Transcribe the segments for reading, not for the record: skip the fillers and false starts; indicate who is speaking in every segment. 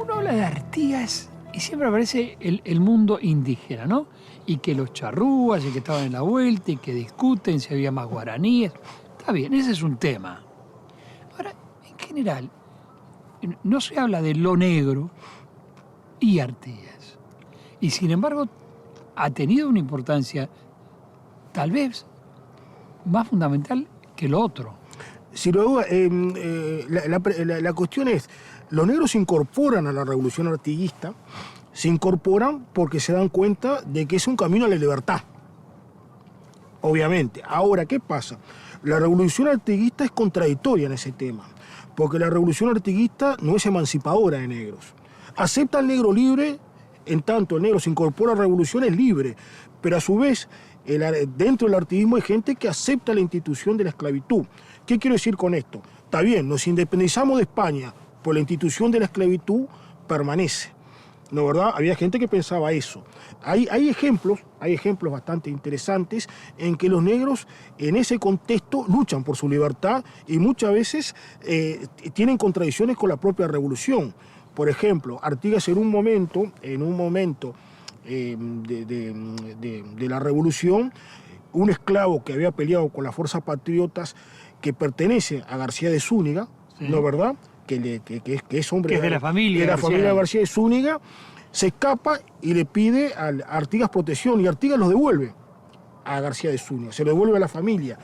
Speaker 1: uno habla de Artigas y siempre aparece el mundo indígena, ¿no? Y que los charrúas, y que estaban en la vuelta, y que discuten si había más guaraníes. Está bien, ese es un tema. Ahora, en general, no se habla de lo negro y Artigas. Y sin embargo, ha tenido una importancia tal vez más fundamental que lo otro.
Speaker 2: Si luego, la cuestión es, los negros se incorporan a la revolución artiguista, se incorporan porque se dan cuenta de que es un camino a la libertad. Obviamente. Ahora, ¿qué pasa? La revolución artiguista es contradictoria en ese tema, porque la revolución artiguista no es emancipadora de negros. Acepta al negro libre, en tanto el negro se incorpora a la revolución, es libre, pero a su vez, dentro del artiguismo hay gente que acepta la institución de la esclavitud. ¿Qué quiero decir con esto? Está bien, nos independizamos de España, pues la institución de la esclavitud permanece. ¿No, verdad? Había gente que pensaba eso. Hay ejemplos bastante interesantes en que los negros en ese contexto luchan por su libertad y muchas veces tienen contradicciones con la propia revolución. Por ejemplo, Artigas en un momento de la revolución, un esclavo que había peleado con las fuerzas patriotas que pertenece a García de Zúñiga, sí. ¿No, verdad? Que es hombre
Speaker 1: que es de la familia,
Speaker 2: de la familia García de Zúñiga, se escapa y le pide a Artigas protección y Artigas los devuelve a García de Zúñiga, se lo devuelve a la familia.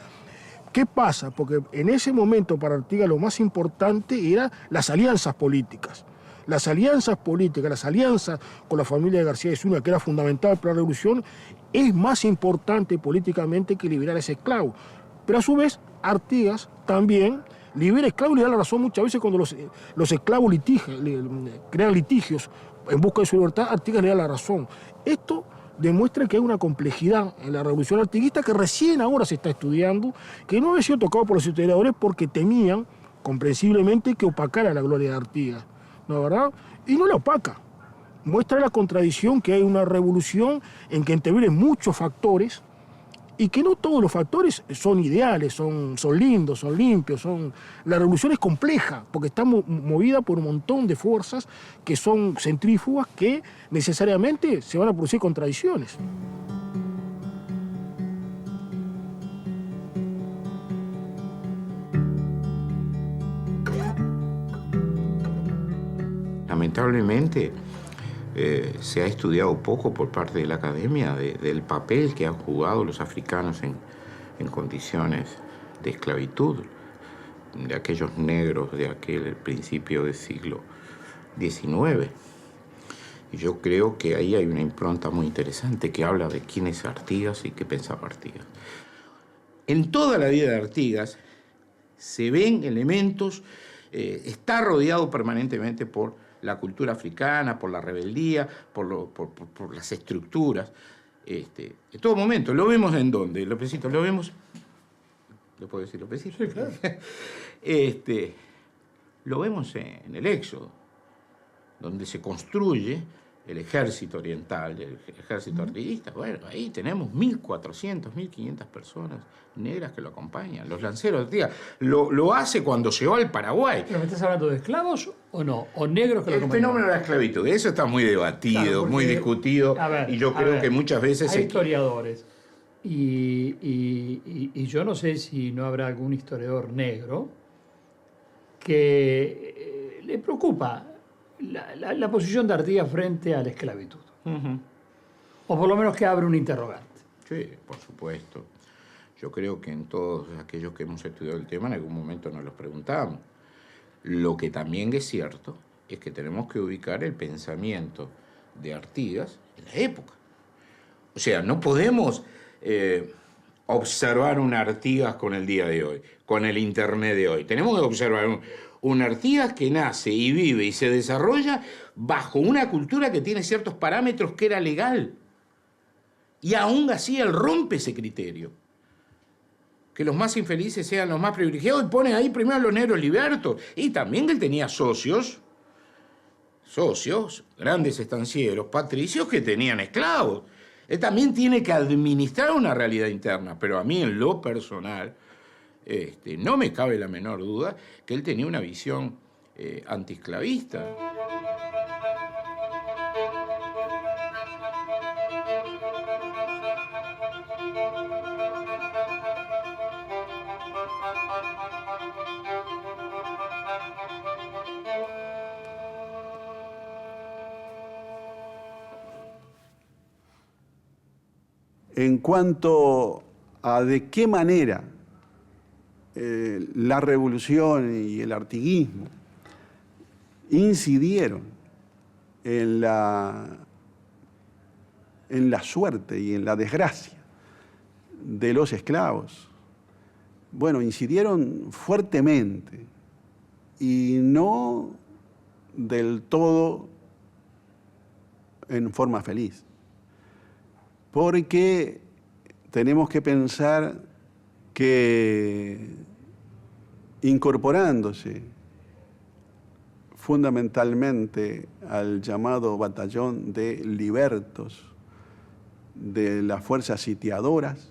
Speaker 2: ¿Qué pasa? Porque en ese momento para Artigas lo más importante eran las alianzas políticas. Las alianzas políticas, las alianzas con la familia de García de Zúñiga, que era fundamental para la revolución, es más importante políticamente que liberar a ese esclavo. Pero a su vez, Artigas también libera esclavos y le da la razón muchas veces cuando los esclavos crean litigios en busca de su libertad, Artigas le da la razón. Esto demuestra que hay una complejidad en la revolución artiguista que recién ahora se está estudiando, que no había sido tocado por los historiadores porque temían, comprensiblemente, que opacara la gloria de Artigas, ¿no, verdad? Y no la opaca. Muestra la contradicción que hay una revolución en que intervienen muchos factores y que no todos los factores son ideales, son lindos, son limpios. La revolución es compleja porque está movida por un montón de fuerzas que son centrífugas que necesariamente se van a producir contradicciones.
Speaker 3: Lamentablemente, se ha estudiado poco por parte de la academia del papel que han jugado los africanos en condiciones de esclavitud, de aquellos negros de aquel principio del siglo XIX. Y yo creo que ahí hay una impronta muy interesante que habla de quién es Artigas y qué pensaba Artigas. En toda la vida de Artigas se ven elementos, está rodeado permanentemente por la cultura africana, por la rebeldía, por las estructuras. En todo momento. ¿Lo vemos en dónde, Lópezito? ¿Lo vemos? ¿Lo puedo decir, Lópezito?
Speaker 2: Sí, claro.
Speaker 3: Lo vemos en el Éxodo, donde se construye el ejército oriental, el ejército artiguista. Bueno, ahí tenemos 1.400, 1.500 personas negras que lo acompañan. Los lanceros de Artigas. Lo hace cuando llegó al Paraguay.
Speaker 1: ¿Pero me estás hablando de esclavos o no? ¿O negros que lo acompañan?
Speaker 3: El fenómeno de la esclavitud, eso está muy debatido, claro, porque, muy discutido. Y yo creo que muchas veces...
Speaker 1: Hay historiadores. Y yo no sé si no habrá algún historiador negro que le preocupa la posición de Artigas frente a la esclavitud. O por lo menos que abre un interrogante.
Speaker 3: Sí, por supuesto. Yo creo que en todos aquellos que hemos estudiado el tema en algún momento nos los preguntamos. Lo que también es cierto es que tenemos que ubicar el pensamiento de Artigas en la época. O sea, no podemos observar un Artigas con el día de hoy, con el Internet de hoy. Tenemos que observar un Artigas que nace y vive y se desarrolla bajo una cultura que tiene ciertos parámetros que era legal. Y aún así él rompe ese criterio. Que los más infelices sean los más privilegiados y pone ahí primero a los negros libertos. Y también él tenía socios, grandes estancieros, patricios que tenían esclavos. Él también tiene que administrar una realidad interna, pero a mí en lo personal no me cabe la menor duda que él tenía una visión antiesclavista.
Speaker 4: en cuanto a de qué manera la revolución y el artiguismo incidieron en la suerte y en la desgracia de los esclavos. Bueno, incidieron fuertemente y no del todo en forma feliz, porque tenemos que pensar que incorporándose fundamentalmente al llamado batallón de libertos de las fuerzas sitiadoras,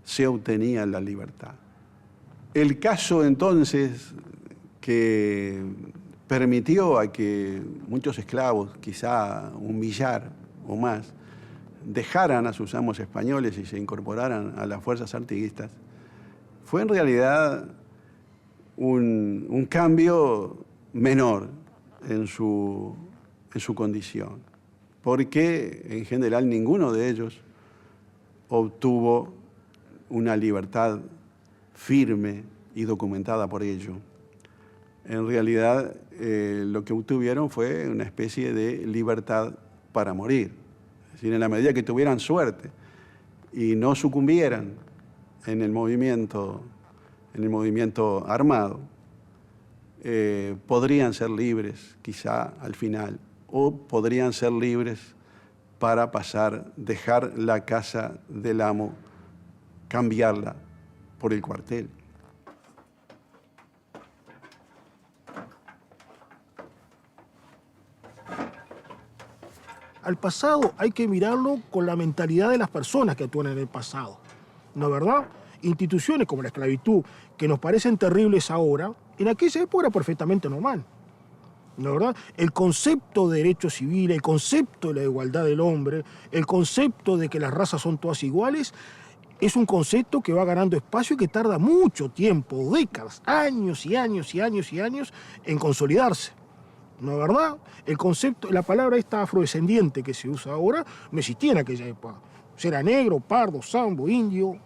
Speaker 4: se obtenía la libertad. El caso entonces que permitió a que muchos esclavos, quizá un millar o más, dejaran a sus amos españoles y se incorporaran a las fuerzas artiguistas, fue en realidad un cambio menor en su condición, porque en general ninguno de ellos obtuvo una libertad firme y documentada por ello. En realidad, lo que obtuvieron fue una especie de libertad para morir. Es decir, en la medida que tuvieran suerte y no sucumbieran en el movimiento armado, podrían ser libres, quizá al final, o podrían ser libres para dejar la casa del amo, cambiarla por el cuartel.
Speaker 2: Al pasado hay que mirarlo con la mentalidad de las personas que actúan en el pasado, ¿no es verdad? Instituciones como la esclavitud, que nos parecen terribles ahora, en aquella época era perfectamente normal, ¿no es verdad? El concepto de derecho civil, el concepto de la igualdad del hombre, el concepto de que las razas son todas iguales, es un concepto que va ganando espacio y que tarda mucho tiempo, décadas, años y años y años y años en consolidarse. ¿No es verdad? El concepto, la palabra esta afrodescendiente que se usa ahora no existía en aquella época. O sea, era negro, pardo, sambo, indio,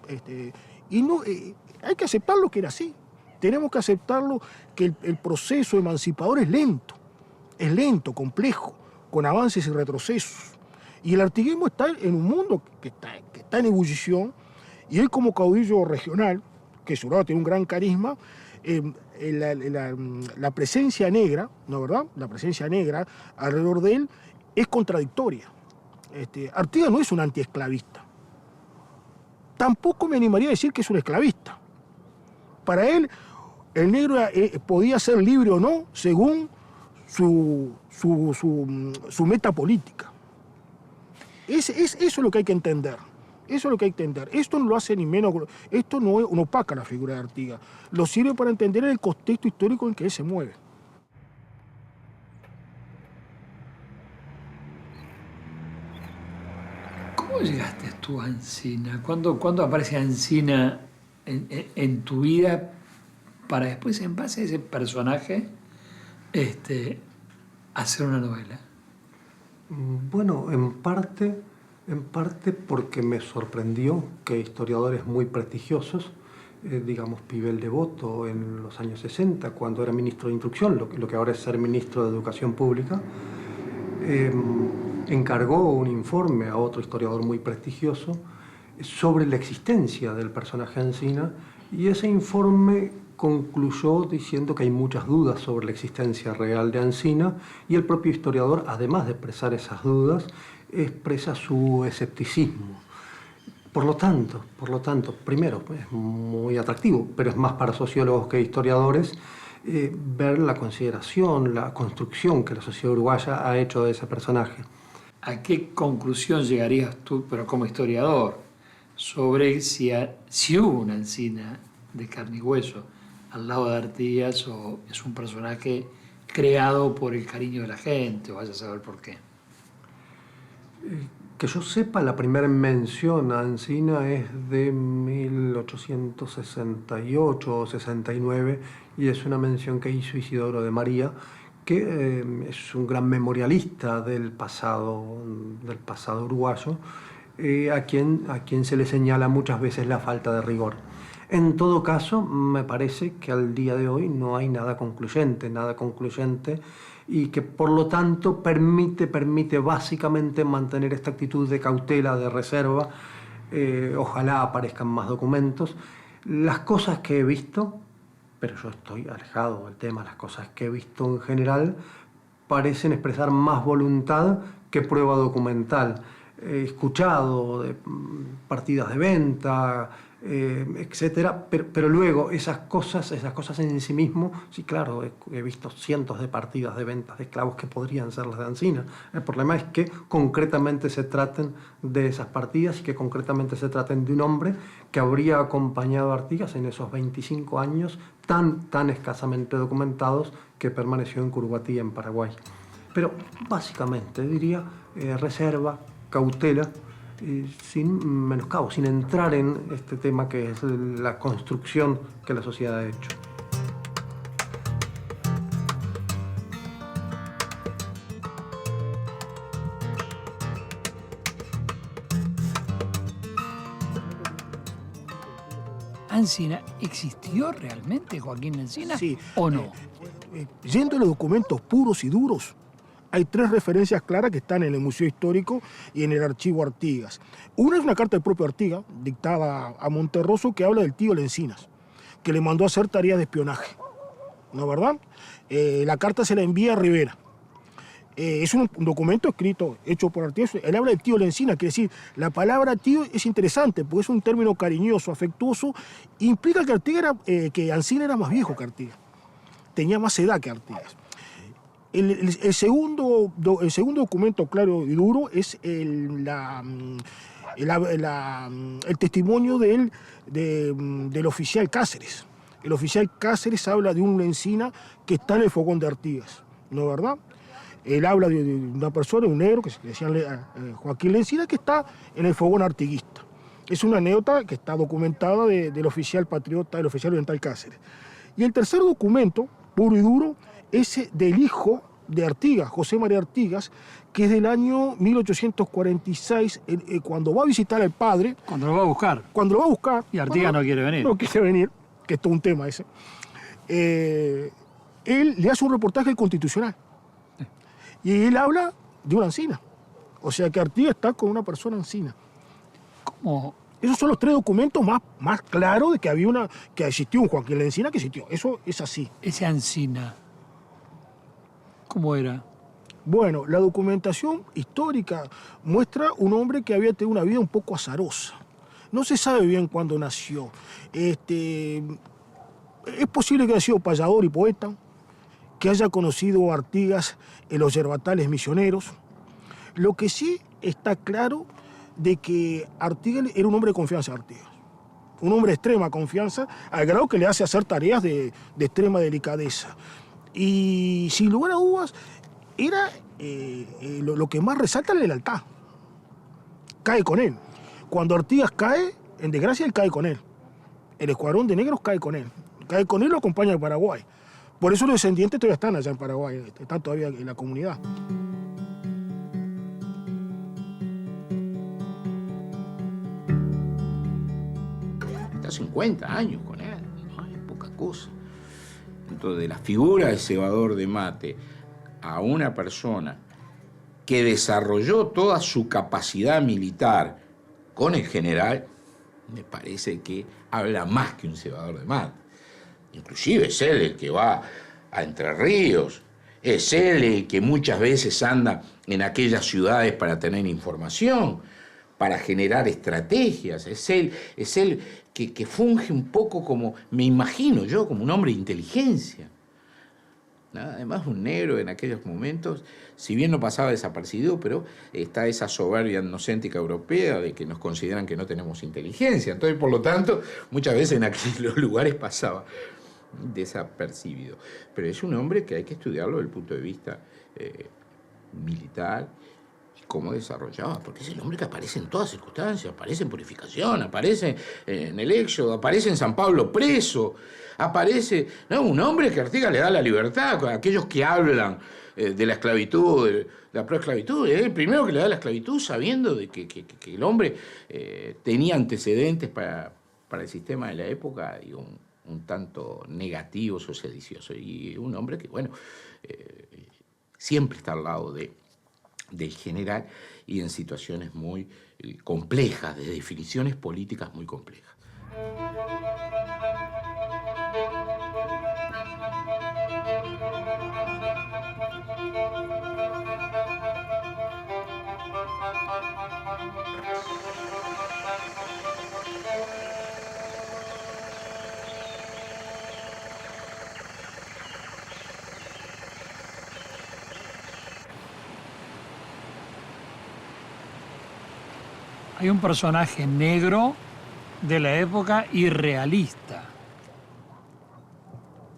Speaker 2: y no, hay que aceptarlo que era así. Tenemos que aceptarlo que el proceso emancipador es lento, complejo, con avances y retrocesos. Y el artiguismo está en un mundo que está en ebullición, y él como caudillo regional, que seguro tiene un gran carisma, la presencia negra, ¿no es verdad? La presencia negra alrededor de él es contradictoria. Artigas no es un antiesclavista. Tampoco me animaría a decir que es un esclavista. Para él, el negro podía ser libre o no según su meta política. Eso es lo que hay que entender. Eso es lo que hay que entender. Esto no lo hace ni menos, esto no opaca la figura de Artigas. Lo sirve para entender el contexto histórico en que él se mueve.
Speaker 1: ¿Cómo llegaste tú a Encina? ¿Cuándo aparece Encina en tu vida para después, en base a ese personaje, hacer una novela?
Speaker 5: Bueno, en parte porque me sorprendió que historiadores muy prestigiosos, digamos Pibel Devoto en los años 60, cuando era ministro de Instrucción, lo que ahora es ser ministro de Educación Pública, encargó un informe a otro historiador muy prestigioso sobre la existencia del personaje Encina, y ese informe concluyó diciendo que hay muchas dudas sobre la existencia real de Encina, y el propio historiador, además de expresar esas dudas, expresa su escepticismo. Por lo tanto, primero, es muy atractivo, pero es más para sociólogos que historiadores, ver la consideración, la construcción que la sociedad uruguaya ha hecho de ese personaje.
Speaker 1: ¿A qué conclusión llegarías tú, pero como historiador, sobre si hubo una Encina de carne y hueso al lado de Artigas, o es un personaje creado por el cariño de la gente, o vaya a saber por qué?
Speaker 5: Que yo sepa, la primera mención a Encina es de 1868 o 69, y es una mención que hizo Isidoro de María, que es un gran memorialista del pasado uruguayo, a quien se le señala muchas veces la falta de rigor. En todo caso, me parece que al día de hoy no hay nada concluyente, y que por lo tanto permite básicamente mantener esta actitud de cautela, de reserva. Ojalá aparezcan más documentos. Las cosas que he visto, pero yo estoy alejado del tema, las cosas que he visto en general parecen expresar más voluntad que prueba documental. He escuchado de partidas de venta, etcétera, pero luego esas cosas en sí mismo, sí, claro, he visto cientos de partidas de ventas de esclavos que podrían ser las de Ancina. El problema es que concretamente se traten de esas partidas y que concretamente se traten de un hombre que habría acompañado a Artigas en esos 25 años tan escasamente documentados que permaneció en Curuguatí, en Paraguay. Pero básicamente diría reserva, cautela, sin menoscabo, sin entrar en este tema que es la construcción que la sociedad ha hecho.
Speaker 1: ¿Ancina existió realmente, Joaquín Encina?
Speaker 2: Sí.
Speaker 1: ¿O no?
Speaker 2: Yendo a los documentos puros y duros, hay 3 referencias claras que están en el Museo Histórico y en el Archivo Artigas. Una es una carta del propio Artigas, dictada a Monterroso, que habla del tío Lencinas, que le mandó a hacer tareas de espionaje. ¿No es verdad? La carta se la envía a Rivera. Es un documento escrito, hecho por Artigas. Él habla del tío Lencinas, quiere decir, la palabra tío es interesante porque es un término cariñoso, afectuoso, implica que que Ancina era más viejo que Artigas, tenía más edad que Artigas. El segundo documento claro y duro es el testimonio del oficial Cáceres. El oficial Cáceres habla de un Lencina que está en el fogón de Artigas, ¿no es verdad? Él habla de una persona, un negro, que se decía Joaquín Lencina, que está en el fogón artiguista. Es una anécdota que está documentada del oficial patriota, del oficial oriental Cáceres. Y el tercer documento, puro y duro, es del hijo de Artigas, José María Artigas, que es del año 1846, cuando va a visitar al padre.
Speaker 1: Cuando lo va a buscar.
Speaker 2: Cuando lo va a buscar.
Speaker 1: Y Artigas no quiere venir.
Speaker 2: No quiere venir, que es todo un tema ese. Él le hace un reportaje al Constitucional. Y él habla de una Ancina. O sea que Artigas está con una persona Ancina.
Speaker 1: ¿Cómo?
Speaker 2: Esos son los 3 documentos más claros de que existió un Joaquín Lencina, que existió. Eso es así.
Speaker 1: Ese Ancina, ¿cómo era?
Speaker 2: Bueno, la documentación histórica muestra un hombre que había tenido una vida un poco azarosa. No se sabe bien cuándo nació. Es posible que haya sido payador y poeta, que haya conocido a Artigas en los yerbatales misioneros. Lo que sí está claro de que Artigas era un hombre de confianza, un hombre de extrema confianza, al grado que le hace hacer tareas de extrema delicadeza. Y sin lugar a dudas, era lo que más resalta la lealtad. Cae con él. Cuando Artigas cae, en desgracia, él cae con él. El escuadrón de negros cae con él. Cae con él y lo acompaña a Paraguay. Por eso los descendientes todavía están allá en Paraguay, están todavía en la comunidad.
Speaker 3: Está 50 años con él, no es poca cosa. Entonces, de la figura de cebador de mate a una persona que desarrolló toda su capacidad militar con el general, me parece que habla más que un cebador de mate. Inclusive es él el que va a Entre Ríos, es él el que muchas veces anda en aquellas ciudades para tener información, para generar estrategias, es él que funge un poco como, me imagino yo, como un hombre de inteligencia. Además, un negro en aquellos momentos, si bien no pasaba desapercibido, pero está esa soberbia etnocéntrica europea de que nos consideran que no tenemos inteligencia. Entonces, por lo tanto, muchas veces en aquellos lugares pasaba desapercibido. Pero es un hombre que hay que estudiarlo desde el punto de vista militar cómo desarrollaba, porque es el hombre que aparece en todas circunstancias, aparece en Purificación, aparece en el Éxodo, aparece en San Pablo preso, aparece, ¿no? Un hombre que Artigas le da la libertad a aquellos que hablan de la esclavitud, de la proesclavitud. Es el primero que le da la esclavitud sabiendo de que el hombre tenía antecedentes para el sistema de la época y un tanto negativo, sedicioso. Y un hombre que, bueno, siempre está al lado del general y en situaciones muy complejas, de definiciones políticas muy complejas.
Speaker 1: Hay un personaje negro de la época irrealista.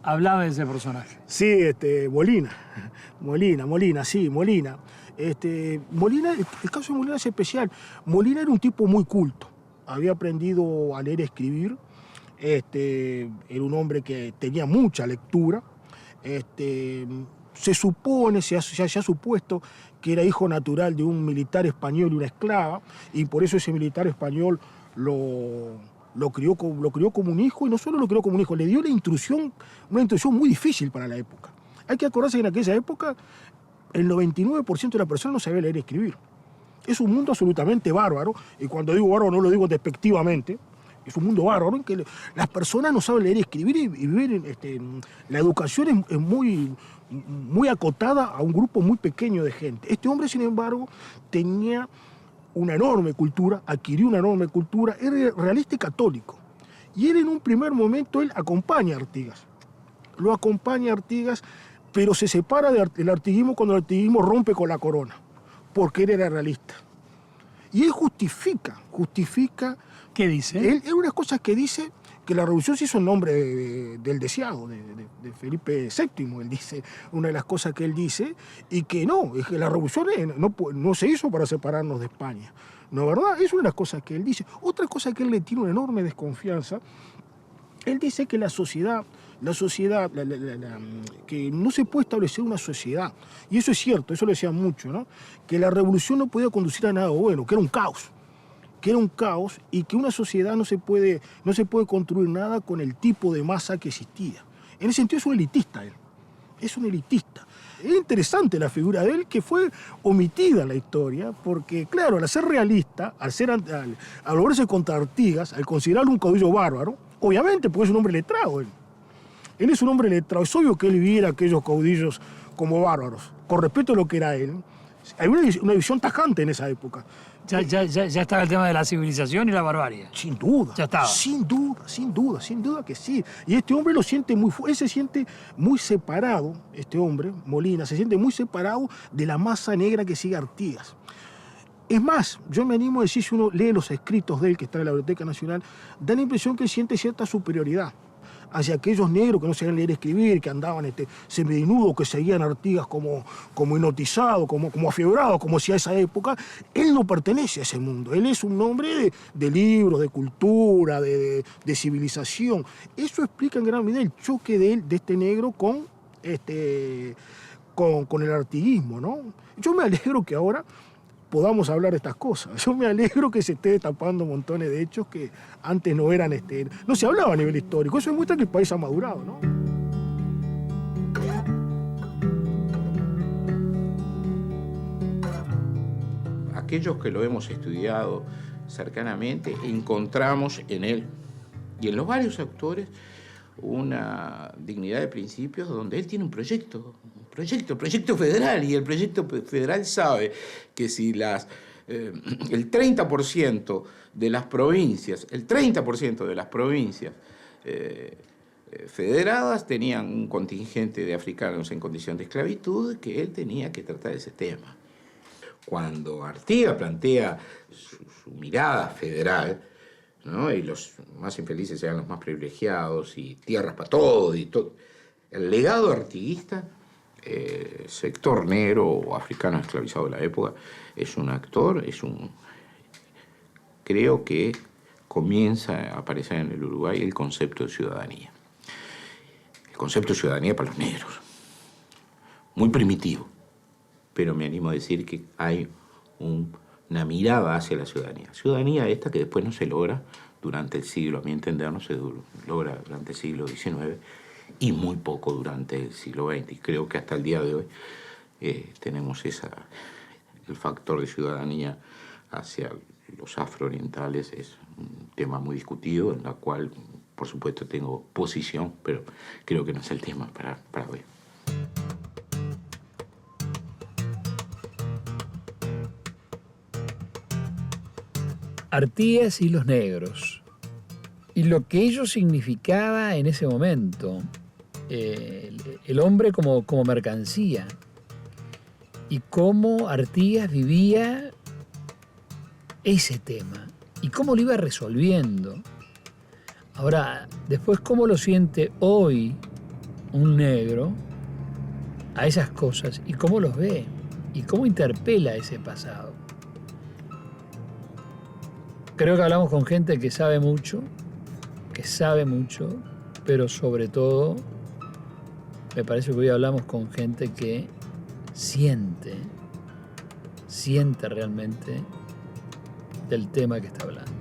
Speaker 1: Hablaba de ese personaje.
Speaker 2: Sí, Molina, sí, Molina. Molina, el caso de Molina es especial. Molina era un tipo muy culto. Había aprendido a leer y escribir. Era un hombre que tenía mucha lectura. Se supone, se ha supuesto que era hijo natural de un militar español y una esclava, y por eso ese militar español lo crió como un hijo, y no solo lo crió como un hijo, le dio una instrucción muy difícil para la época. Hay que acordarse que en aquella época el 99% de la persona no sabía leer y escribir. Es un mundo absolutamente bárbaro, y cuando digo bárbaro no lo digo despectivamente. Es un mundo bárbaro en que las personas no saben leer y escribir, y vivir la educación es muy acotada a un grupo muy pequeño de gente. Este hombre, sin embargo, tenía una enorme cultura, adquirió una enorme cultura, era realista y católico. Y él en un primer momento, él acompaña a Artigas. Lo acompaña a Artigas, pero se separa del artiguismo cuando el artiguismo rompe con la corona, porque él era realista. Y él justifica.
Speaker 1: ¿Qué dice?
Speaker 2: Él, una cosa que dice que la revolución se hizo en nombre del deseado, de Felipe VII. Él dice, una de las cosas que él dice, y que no, es que la revolución no se hizo para separarnos de España. ¿No, verdad? Es una de las cosas que él dice. Otra cosa que él le tiene una enorme desconfianza, él dice que la sociedad, que no se puede establecer una sociedad. Y eso es cierto, eso lo decía mucho, ¿no? Que la revolución no podía conducir a nada bueno, que era un caos y que una sociedad no se puede construir nada con el tipo de masa que existía. En ese sentido es un elitista él, es un elitista. Es interesante la figura de él, que fue omitida en la historia, porque claro, al ser realista, al volverse contra Artigas, al considerarlo un caudillo bárbaro, obviamente porque es un hombre letrado él. Él es un hombre letrado, es obvio que él viera a aquellos caudillos como bárbaros, con respecto a lo que era él. Hay una visión tajante en esa época.
Speaker 1: Ya estaba el tema de la civilización y la barbarie.
Speaker 2: Sin duda.
Speaker 1: Ya estaba.
Speaker 2: Sin duda que sí. Y este hombre él se siente muy separado, este hombre, Molina, se siente muy separado de la masa negra que sigue Artigas. Es más, yo me animo a decir, si uno lee los escritos de él, que está en la Biblioteca Nacional, da la impresión que él siente cierta superioridad hacia aquellos negros que no sabían leer y escribir, que andaban semidesnudos, que seguían a Artigas como hipnotizados, como afiebrados, como decía esa época. Él no pertenece a ese mundo. Él es un hombre de libros, de cultura, de civilización. Eso explica en gran medida el choque de este negro con el artiguismo, ¿no? Yo me alegro que ahora podamos hablar de estas cosas. Yo me alegro que se esté destapando montones de hechos que antes no eran, no se hablaba a nivel histórico. Eso demuestra que el país ha madurado, ¿no?
Speaker 3: Aquellos que lo hemos estudiado cercanamente, encontramos en él y en los varios autores una dignidad de principios donde él tiene un proyecto federal, y el proyecto federal sabe que si el 30% de las provincias, federadas tenían un contingente de africanos en condición de esclavitud, que él tenía que tratar ese tema. Cuando Artigas plantea su mirada federal, ¿no? Y los más infelices sean los más privilegiados, y tierras para todos, y todo, el legado artiguista sector negro o africano esclavizado de la época es un actor, creo que comienza a aparecer en el Uruguay el concepto de ciudadanía. El concepto de ciudadanía para los negros. Muy primitivo, pero me animo a decir que hay una mirada hacia la ciudadanía. Ciudadanía esta que después no se logra durante el siglo, a mi entender no se logra durante el siglo XIX y muy poco durante el siglo XX. Y creo que hasta el día de hoy tenemos el factor de ciudadanía hacia los afroorientales es un tema muy discutido, en la cual, por supuesto, tengo posición, pero creo que no es el tema para hoy.
Speaker 1: Artigas y los negros. Y lo que ello significaba en ese momento. El hombre como mercancía. Y cómo Artigas vivía ese tema. Y cómo lo iba resolviendo. Ahora, después, cómo lo siente hoy un negro a esas cosas. Y cómo los ve. Y cómo interpela ese pasado. Creo que hablamos con gente que sabe mucho, pero sobre todo me parece que hoy hablamos con gente que siente realmente del tema que está hablando.